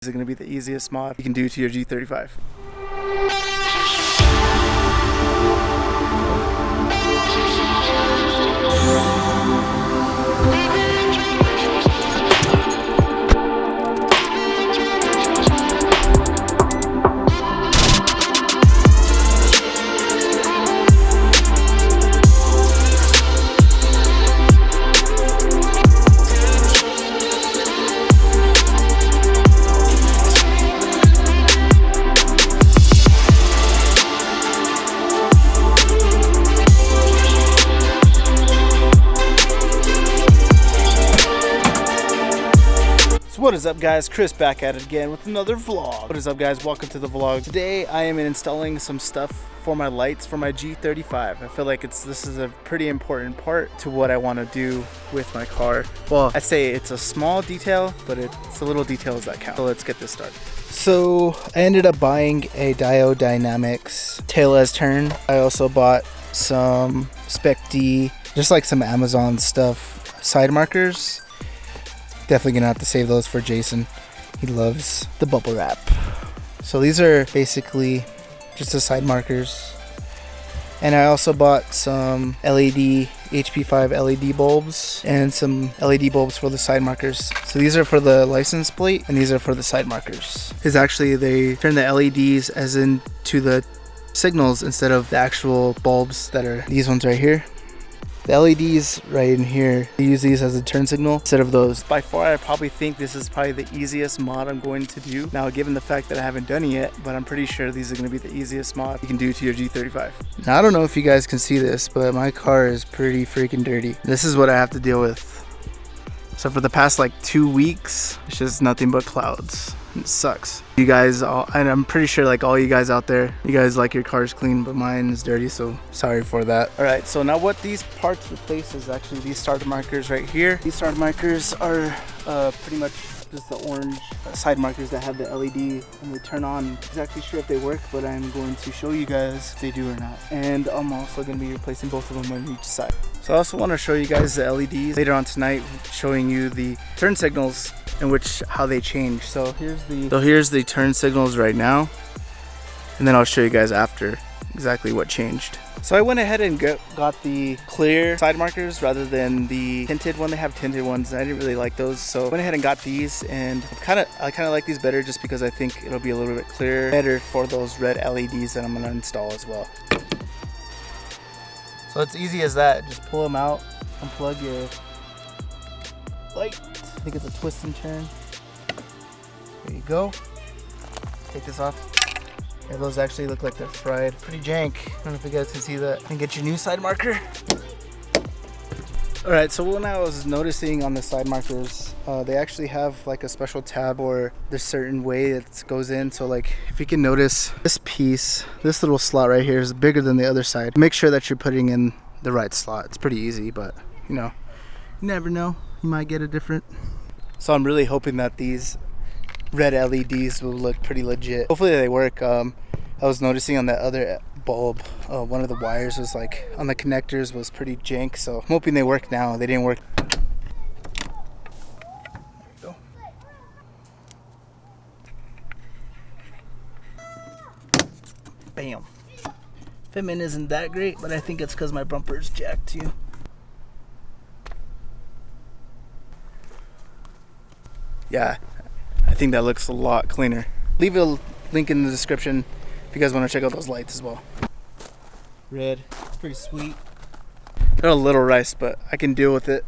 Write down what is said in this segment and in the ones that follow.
Is it going to be the easiest mod you can do to your G35? What is up, guys? Chris back at it again with another vlog. What is up, guys? Welcome to the vlog. Today I am installing some stuff for my lights for my G35. I feel like this is a pretty important part to what I want to do with my car. Well, I say it's a small detail, but it's the little details that count. So let's get this started. So I ended up buying a Diode Dynamics tail as turn. I also bought some Spec D, just like some Amazon stuff, side markers. Definitely gonna have to save those for Jason. He loves the bubble wrap. So these are basically just the side markers. And I also bought some LED HP5 LED bulbs and some LED bulbs for the side markers. So these are for the license plate and these are for the side markers. Because actually they turn the LEDs as into the signals instead of the actual bulbs that are these ones right here. The LEDs right in here, I use these as a turn signal instead of those. By far, I probably think this is probably the easiest mod I'm going to do. Now, given the fact that I haven't done it yet, but I'm pretty sure these are going to be the easiest mod you can do to your G35. Now, I don't know if you guys can see this, but my car is pretty freaking dirty. This is what I have to deal with. So for the past like 2 weeks, it's just nothing but clouds. It sucks. You guys all, and I'm pretty sure like all you guys out there, you guys like your cars clean, but mine is dirty, so sorry for that. All right, so now what these parts replace is actually these starter markers right here. These starter markers are pretty much just the orange side markers that have the LED and they turn on. I'm exactly sure if they work, but I'm going to show you guys if they do or not. And I'm also going to be replacing both of them on each side. So I also want to show you guys the LEDs later on tonight, showing you the turn signals and how they change. So here's the turn signals right now, and then I'll show you guys after exactly what changed. So I went ahead and got the clear side markers rather than the tinted one. They have tinted ones and I didn't really like those, so I went ahead and got these, and I kind of like these better just because I think it'll be a little bit clearer, better for those red LEDs that I'm going to install as well. So it's easy as that. Just pull them out, unplug your light. I think it's a twist and turn. There you go. Take this off. Yeah, those actually look like they're fried. Pretty jank. I don't know if you guys can see that. And get your new side marker. All right, so when I was noticing on the side markers, they actually have like a special tab or there's certain way it goes in. So like if you can notice this piece, this little slot right here is bigger than the other side. Make sure that you're putting in the right slot. It's pretty easy, but you know, you never know. You might get it different. So I'm really hoping that these red LEDs will look pretty legit. Hopefully they work. I was noticing on that other bulb, one of the wires was like on the connectors was pretty jank, so I'm hoping they work now. They didn't work. There we go. Bam. Fitment isn't that great, but I think it's because my bumper is jacked too. Yeah, I think that looks a lot cleaner. Leave a link in the description if you guys want to check out those lights as well. Red, pretty sweet. They're a little rice, but I can deal with it.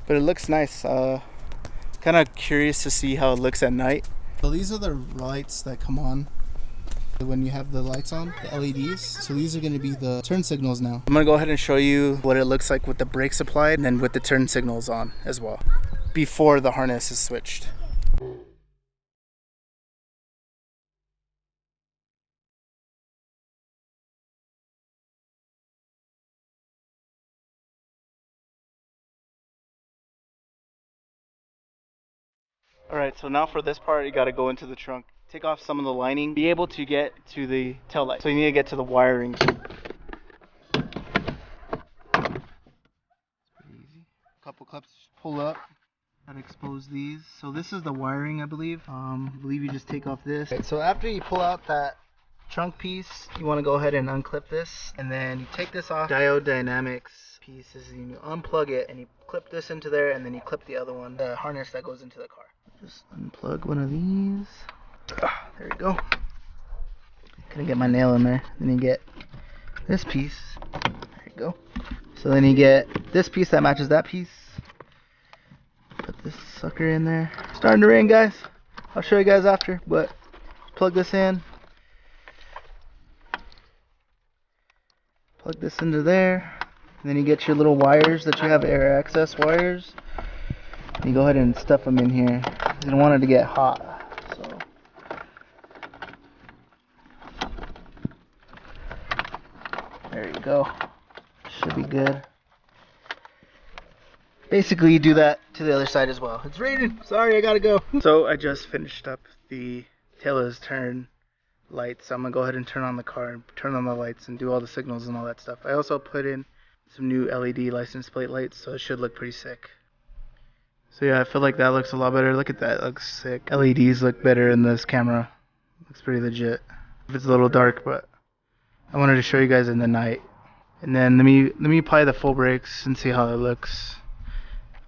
But it looks nice. Kind of curious to see how it looks at night. So these are the lights that come on when you have the lights on, the LEDs. So these are going to be the turn signals now. I'm going to go ahead and show you what it looks like with the brakes applied and then with the turn signals on as well, before the harness is switched. Alright, so now for this part, you gotta go into the trunk. Take off some of the lining, be able to get to the tail light. So you need to get to the wiring. It's pretty easy. A couple clips, pull up, how to expose these. So this is the wiring, I believe. I believe you just take off this. Okay, so after you pull out that trunk piece, you want to go ahead and unclip this, and then you take this off diode dynamics pieces, and you unplug it, and you clip this into there, and then you clip the other one, the harness that goes into the car. Just unplug one of these. There we go. Couldn't get my nail in there. Then you get this piece. There you go. So then you get this piece that matches that piece. Put this sucker in there. Starting to rain, guys. I'll show you guys after, but plug this in. Plug this into there. And then you get your little wires that you have, air access wires. And you go ahead and stuff them in here. You don't want it to get hot. So there you go. Should be good. Basically, you do that to the other side as well. It's raining. Sorry, I gotta go. So I just finished up the tail is turn lights. So I'm gonna go ahead and turn on the car and turn on the lights and do all the signals and all that stuff. I also put in some new LED license plate lights, so it should look pretty sick. So yeah, I feel like that looks a lot better. Look at that, it looks sick. LEDs look better in this camera. Looks pretty legit. It's a little dark, but I wanted to show you guys in the night. And then let me apply the full brakes and see how it looks.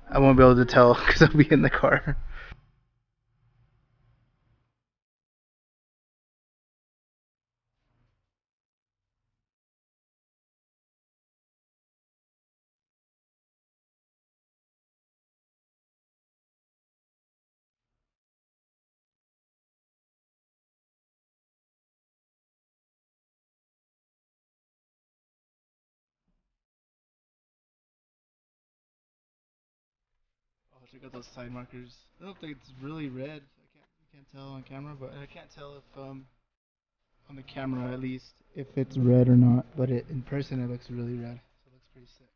I won't be able to tell because I'll be in the car. Oh, check out those side markers. I don't think it's really red. You can't tell on camera, but I can't tell if on the camera at least if it's red or not. But in person it looks really red. So it looks pretty sick.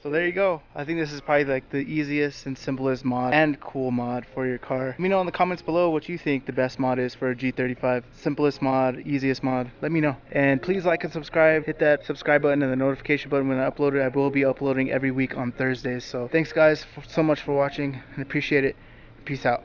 So there you go. I think this is probably like the easiest and simplest mod and cool mod for your car. Let me know in the comments below what you think the best mod is for a G35. Simplest mod, easiest mod. Let me know. And please like and subscribe. Hit that subscribe button and the notification button when I upload it. I will be uploading every week on Thursdays. So thanks guys so much for watching and appreciate it. Peace out.